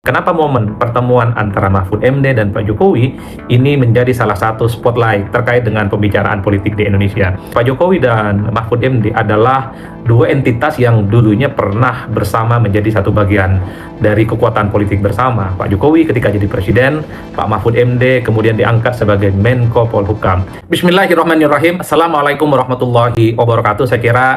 Kenapa momen pertemuan antara Mahfud MD dan Pak Jokowi ini menjadi salah satu spotlight terkait dengan pembicaraan politik di Indonesia? Pak Jokowi dan Mahfud MD adalah dua entitas yang dulunya pernah bersama menjadi satu bagian dari kekuatan politik bersama. Pak Jokowi ketika jadi presiden, Pak Mahfud MD kemudian diangkat sebagai Menko Polhukam. Bismillahirrahmanirrahim. Assalamualaikum warahmatullahi wabarakatuh. Saya kira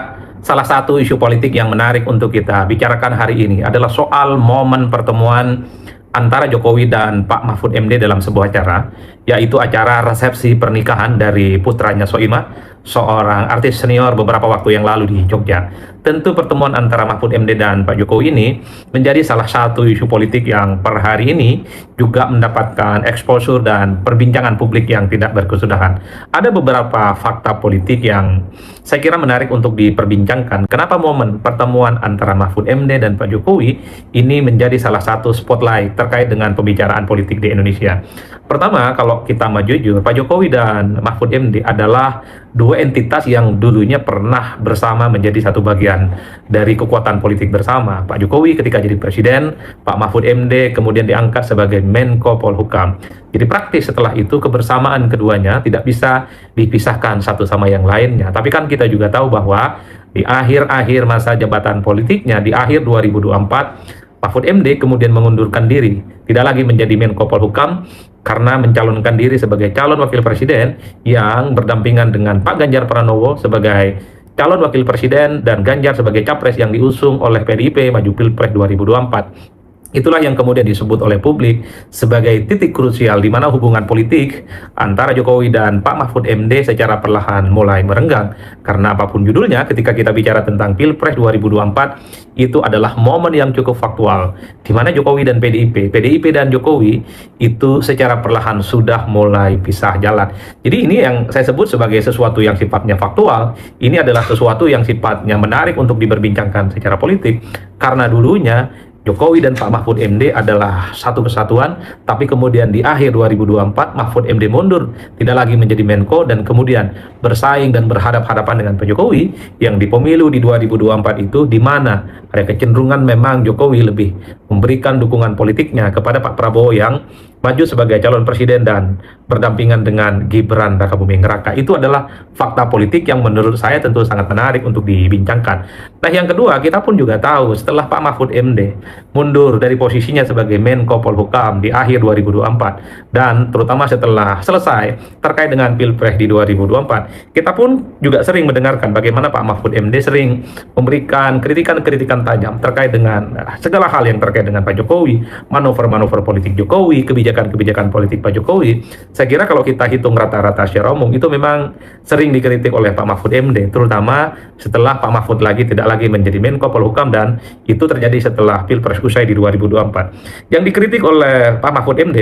salah satu isu politik yang menarik untuk kita bicarakan hari ini adalah soal momen pertemuan antara Jokowi dan Pak Mahfud MD dalam sebuah acara, yaitu acara resepsi pernikahan dari putranya Soimah, seorang artis senior beberapa waktu yang lalu di Jogja. Tentu pertemuan antara Mahfud MD dan Pak Jokowi ini menjadi salah satu isu politik yang per hari ini juga mendapatkan exposure dan perbincangan publik yang tidak berkesudahan. Ada beberapa fakta politik yang saya kira menarik untuk diperbincangkan. Kenapa momen pertemuan antara Mahfud MD dan Pak Jokowi ini menjadi salah satu spotlight terkait dengan pembicaraan politik di Indonesia? Pertama, kalau kita mau jujur, Pak Jokowi dan Mahfud MD adalah dua entitas yang dulunya pernah bersama menjadi satu bagian dari kekuatan politik bersama. Pak Jokowi ketika jadi presiden, Pak Mahfud MD kemudian diangkat sebagai Menko Polhukam. Jadi praktis setelah itu kebersamaan keduanya tidak bisa dipisahkan satu sama yang lainnya. Tapi kan kita juga tahu bahwa di akhir-akhir masa jabatan politiknya, di akhir 2024, Mahfud MD kemudian mengundurkan diri, tidak lagi menjadi Menko Polhukam karena mencalonkan diri sebagai calon wakil presiden yang berdampingan dengan Pak Ganjar Pranowo sebagai calon wakil presiden dan Ganjar sebagai capres yang diusung oleh PDIP maju Pilpres 2024. Itulah yang kemudian disebut oleh publik sebagai titik krusial di mana hubungan politik antara Jokowi dan Pak Mahfud MD secara perlahan mulai merenggang. Karena apapun judulnya, ketika kita bicara tentang Pilpres 2024, itu adalah momen yang cukup faktual, di mana Jokowi dan PDIP dan Jokowi itu secara perlahan sudah mulai pisah jalan. Jadi ini yang saya sebut sebagai sesuatu yang sifatnya faktual. Ini adalah sesuatu yang sifatnya menarik untuk diperbincangkan secara politik, karena dulunya Jokowi dan Pak Mahfud MD adalah satu kesatuan, tapi kemudian di akhir 2024 Mahfud MD mundur, tidak lagi menjadi Menko, dan kemudian bersaing dan berhadap-hadapan dengan Pak Jokowi yang di pemilu di 2024 itu, di mana ada kecenderungan memang Jokowi lebih memberikan dukungan politiknya kepada Pak Prabowo yang maju sebagai calon presiden dan berdampingan dengan Gibran Rakabuming Raka. Itu adalah fakta politik yang menurut saya tentu sangat menarik untuk dibincangkan. Nah, yang kedua, kita pun juga tahu setelah Pak Mahfud MD mundur dari posisinya sebagai Menko Polhukam di akhir 2024 dan terutama setelah selesai terkait dengan Pilpres di 2024, kita pun juga sering mendengarkan bagaimana Pak Mahfud MD sering memberikan kritikan-kritikan tajam terkait dengan segala hal yang terkait dengan Pak Jokowi, manuver-manuver politik Jokowi, kebijakan politik Pak Jokowi. Saya kira kalau kita hitung rata-rata secara umum itu memang sering dikritik oleh Pak Mahfud MD, terutama setelah Pak Mahfud lagi tidak lagi menjadi Menko Polhukam, dan itu terjadi setelah Pilpres usai di 2024. Yang dikritik oleh Pak Mahfud MD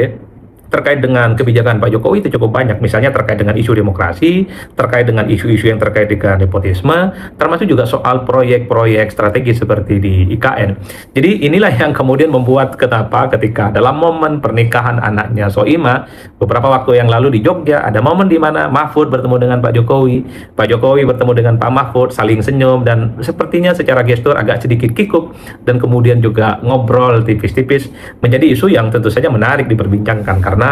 terkait dengan kebijakan Pak Jokowi itu cukup banyak, misalnya terkait dengan isu demokrasi, terkait dengan isu-isu yang terkait dengan nepotisme, termasuk juga soal proyek-proyek strategis seperti di IKN. Jadi inilah yang kemudian membuat kenapa ketika dalam momen pernikahan anaknya Soimah beberapa waktu yang lalu di Jogja, ada momen di mana Mahfud bertemu dengan Pak Jokowi bertemu dengan Pak Mahfud, saling senyum dan sepertinya secara gestur agak sedikit kikuk, dan kemudian juga ngobrol tipis-tipis, menjadi isu yang tentu saja menarik diperbincangkan karena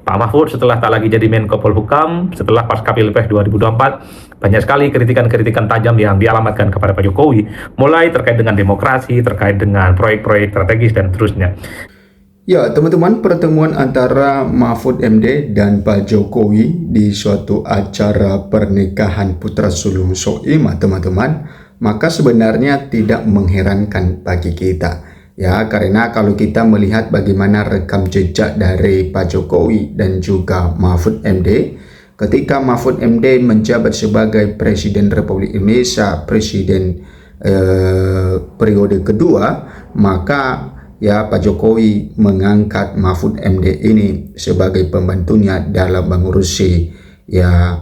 Pak Mahfud setelah tak lagi jadi Menko Polhukam, setelah pasca Pilpres 2024, banyak sekali kritikan-kritikan tajam yang dialamatkan kepada Pak Jokowi, mulai terkait dengan demokrasi, terkait dengan proyek-proyek strategis, dan seterusnya. Ya, teman-teman, pertemuan antara Mahfud MD dan Pak Jokowi di suatu acara pernikahan putra sulung Soimah, teman-teman, maka sebenarnya tidak mengherankan bagi kita. Ya, karena kalau kita melihat bagaimana rekam jejak dari Pak Jokowi dan juga Mahfud MD, ketika Mahfud MD menjabat sebagai Presiden Republik Indonesia, Presiden periode kedua, maka ya Pak Jokowi mengangkat Mahfud MD ini sebagai pembantunya dalam mengurusi ya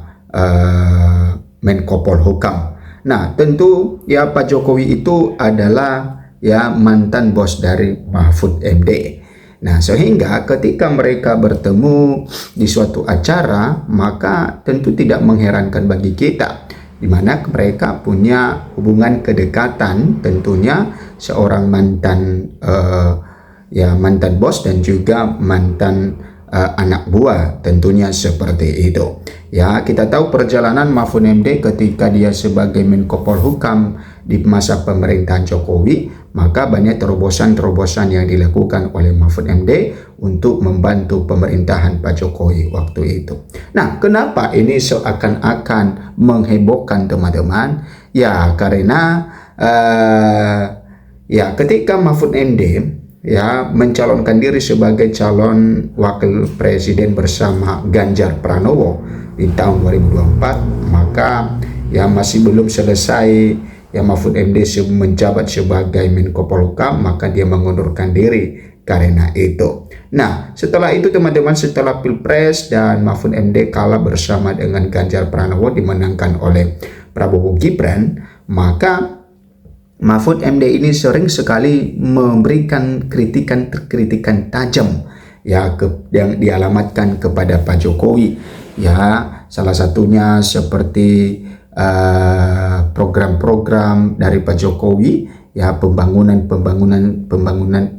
Menko Polhukam. Nah, tentu ya Pak Jokowi itu adalah ya mantan bos dari Mahfud MD. Nah, sehingga ketika mereka bertemu di suatu acara, maka tentu tidak mengherankan bagi kita, di mana mereka punya hubungan kedekatan. Tentunya seorang mantan ya mantan bos dan juga mantan anak buah, tentunya seperti itu. Ya, kita tahu perjalanan Mahfud MD ketika dia sebagai Menko Polhukam di masa pemerintahan Jokowi, maka banyak terobosan-terobosan yang dilakukan oleh Mahfud MD untuk membantu pemerintahan Pak Jokowi waktu itu. Nah, kenapa ini seakan-akan menghebohkan teman-teman? Ya, karena ya ketika Mahfud MD ya mencalonkan diri sebagai calon wakil presiden bersama Ganjar Pranowo di tahun 2024, maka ya masih belum selesai ya Mahfud MD menjabat sebagai Menko Polhukam, maka dia mengundurkan diri karena itu. Nah, setelah itu teman-teman, setelah Pilpres dan Mahfud MD kalah bersama dengan Ganjar Pranowo dimenangkan oleh Prabowo Gibran, maka Mahfud MD ini sering sekali memberikan kritikan tajam ya yang dialamatkan kepada Pak Jokowi. Ya, salah satunya seperti program-program dari Pak Jokowi, ya pembangunan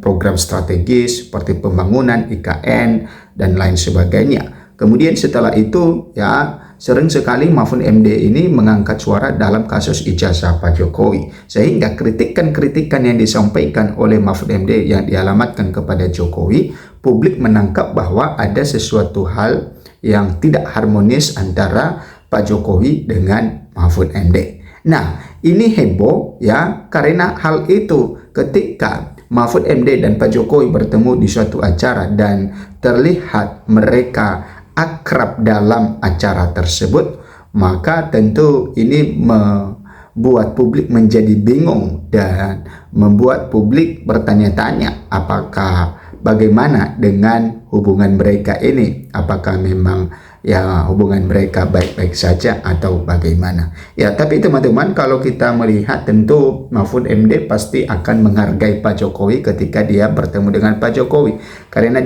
program strategis seperti pembangunan IKN dan lain sebagainya. Kemudian setelah itu ya sering sekali Mahfud MD ini mengangkat suara dalam kasus ijazah Pak Jokowi, sehingga kritikan-kritikan yang disampaikan oleh Mahfud MD yang dialamatkan kepada Jokowi, publik menangkap bahwa ada sesuatu hal yang tidak harmonis antara Pak Jokowi dengan Mahfud MD. Nah, ini heboh ya karena hal itu ketika Mahfud MD dan Pak Jokowi bertemu di suatu acara dan terlihat mereka akrab dalam acara tersebut, maka tentu ini membuat publik menjadi bingung dan membuat publik bertanya-tanya apakah bagaimana dengan hubungan mereka ini, apakah memang ya hubungan mereka baik-baik saja atau bagaimana. Ya, tapi teman-teman, kalau kita melihat tentu Mahfud MD pasti akan menghargai Pak Jokowi ketika dia bertemu dengan Pak Jokowi, karena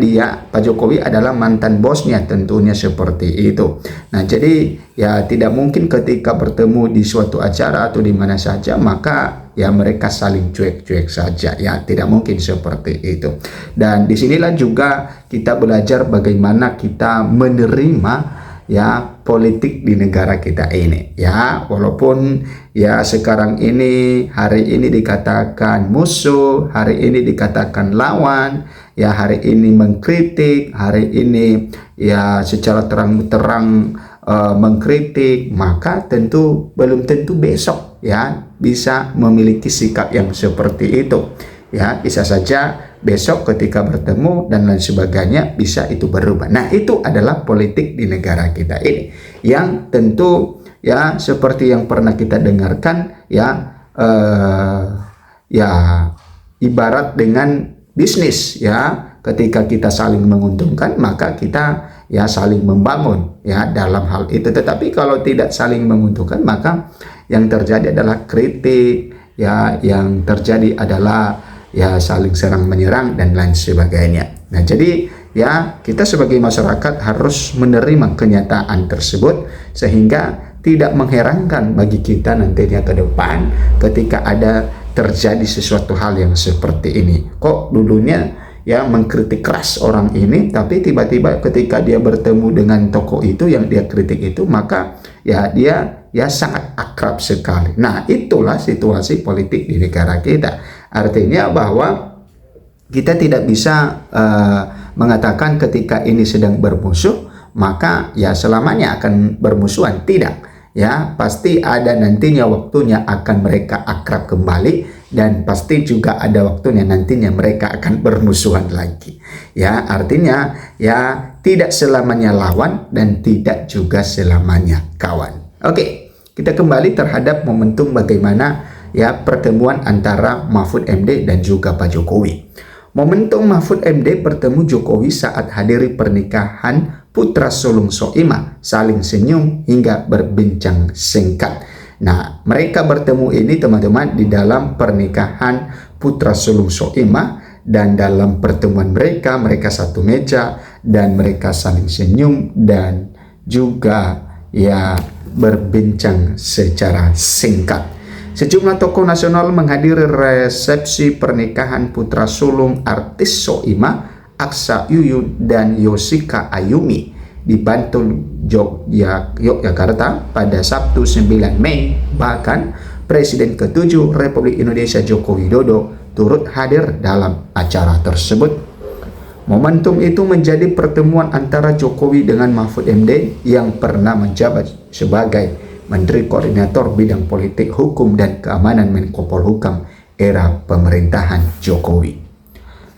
Pak Jokowi adalah mantan bosnya, tentunya seperti itu. Nah, jadi ya tidak mungkin ketika bertemu di suatu acara atau di mana saja maka ya mereka saling cuek-cuek saja, ya tidak mungkin seperti itu. Dan disinilah juga kita belajar bagaimana kita menerima ya politik di negara kita ini, ya walaupun ya sekarang ini hari ini dikatakan musuh, hari ini dikatakan lawan, ya hari ini mengkritik, hari ini ya secara terang-terang mengkritik, maka tentu belum tentu besok ya bisa memiliki sikap yang seperti itu. Ya, bisa saja besok ketika bertemu dan lain sebagainya bisa itu berubah. Nah, itu adalah politik di negara kita ini yang tentu ya seperti yang pernah kita dengarkan ya ya ibarat dengan bisnis ya, ketika kita saling menguntungkan maka kita ya saling membangun ya dalam hal itu. Tetapi kalau tidak saling menguntungkan maka yang terjadi adalah kritik ya, yang terjadi adalah ya saling serang menyerang dan lain sebagainya. Nah, jadi ya kita sebagai masyarakat harus menerima kenyataan tersebut sehingga tidak mengherankan bagi kita nantinya ke depan ketika ada terjadi sesuatu hal yang seperti ini. Kok dulunya ya mengkritik keras orang ini, tapi tiba-tiba ketika dia bertemu dengan tokoh itu yang dia kritik itu, maka ya dia ya sangat akrab sekali. Nah, itulah situasi politik di negara kita. Artinya bahwa kita tidak bisa mengatakan ketika ini sedang bermusuh maka ya selamanya akan bermusuhan. Tidak. Ya, pasti ada nantinya waktunya akan mereka akrab kembali, dan pasti juga ada waktunya nantinya mereka akan bermusuhan lagi. Ya, artinya ya tidak selamanya lawan dan tidak juga selamanya kawan. Oke, kita kembali terhadap momentum bagaimana ya pertemuan antara Mahfud MD dan juga Pak Jokowi. Momentum Mahfud MD bertemu Jokowi saat hadiri pernikahan putra sulung Soimah, saling senyum hingga berbincang singkat. Nah, mereka bertemu ini teman-teman di dalam pernikahan putra sulung Soimah, dan dalam pertemuan mereka satu meja dan mereka saling senyum dan juga ya berbincang secara singkat. Sejumlah tokoh nasional menghadiri resepsi pernikahan putra sulung artis Soimah, Aksa Yuyun dan Yoshika Ayumi di Bantul, Yogyakarta pada Sabtu 9 Mei. Bahkan Presiden ke-7 Republik Indonesia Joko Widodo turut hadir dalam acara tersebut. Momentum itu menjadi pertemuan antara Jokowi dengan Mahfud MD yang pernah menjabat sebagai Menteri Koordinator Bidang Politik, Hukum, dan Keamanan Menko Polhukam era pemerintahan Jokowi.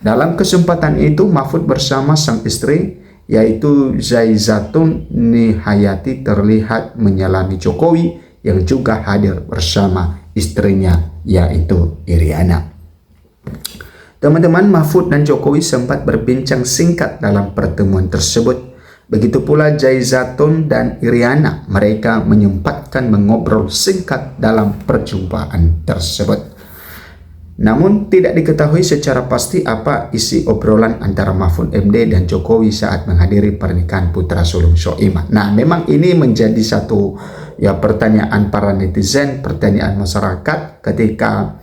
Dalam kesempatan itu, Mahfud bersama sang istri, yaitu Zaizatun Nihayati, terlihat menyalami Jokowi yang juga hadir bersama istrinya, yaitu Iriana. Teman-teman, Mahfud dan Jokowi sempat berbincang singkat dalam pertemuan tersebut. Begitu pula Zaizatun dan Iriana, mereka menyempatkan mengobrol singkat dalam perjumpaan tersebut. Namun tidak diketahui secara pasti apa isi obrolan antara Mahfud MD dan Jokowi saat menghadiri pernikahan putra sulung Soimah. Nah, memang ini menjadi satu pertanyaan para netizen, pertanyaan masyarakat ketika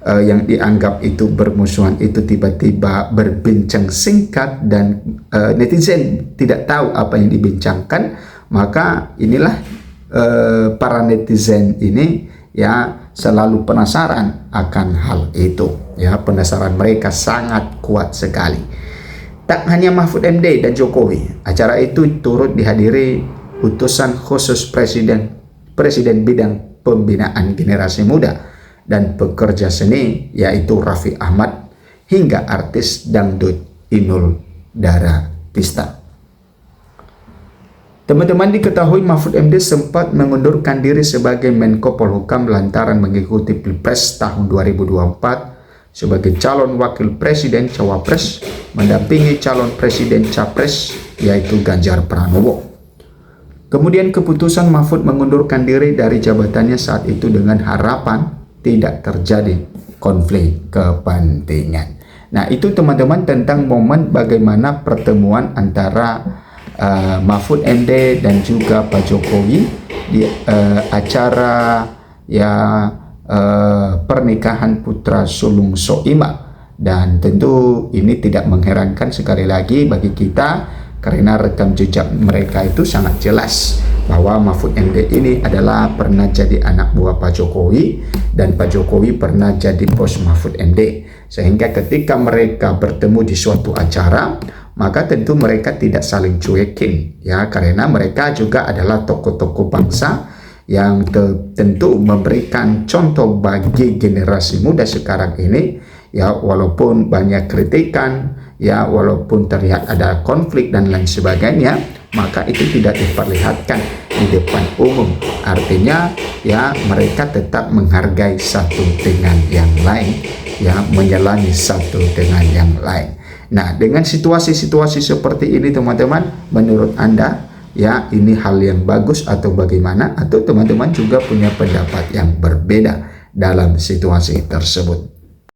yang dianggap itu bermusuhan itu tiba-tiba berbincang singkat dan netizen tidak tahu apa yang dibincangkan. Maka inilah para netizen ini selalu penasaran akan hal itu. Penasaran mereka sangat kuat sekali. Tak hanya Mahfud MD dan Jokowi, acara itu turut dihadiri utusan khusus Presiden Bidang Pembinaan Generasi Muda dan pekerja seni, yaitu Raffi Ahmad, hingga artis dangdut Inul Daratista. Teman-teman, diketahui Mahfud MD sempat mengundurkan diri sebagai Menko Polhukam lantaran mengikuti Pilpres tahun 2024 sebagai calon wakil presiden cawapres mendampingi calon presiden capres, yaitu Ganjar Pranowo. Kemudian keputusan Mahfud mengundurkan diri dari jabatannya saat itu dengan harapan tidak terjadi konflik kepentingan. Nah, itu teman-teman tentang momen bagaimana pertemuan antara Mahfud MD dan juga Pak Jokowi di acara pernikahan putra sulung Soimah. Dan tentu ini tidak mengherankan sekali lagi bagi kita, karena rekam jejak mereka itu sangat jelas bahwa Mahfud MD ini adalah pernah jadi anak buah Pak Jokowi dan Pak Jokowi pernah jadi bos Mahfud MD. Sehingga ketika mereka bertemu di suatu acara, maka tentu mereka tidak saling cuekin, karena mereka juga adalah tokoh-tokoh bangsa yang tentu memberikan contoh bagi generasi muda sekarang ini. Walaupun banyak kritikan, walaupun terlihat ada konflik dan lain sebagainya, maka itu tidak diperlihatkan di depan umum. Artinya mereka tetap menghargai satu dengan yang lain, menyelami satu dengan yang lain. Nah, dengan situasi-situasi seperti ini teman-teman, menurut Anda ini hal yang bagus atau bagaimana? Atau teman-teman juga punya pendapat yang berbeda dalam situasi tersebut?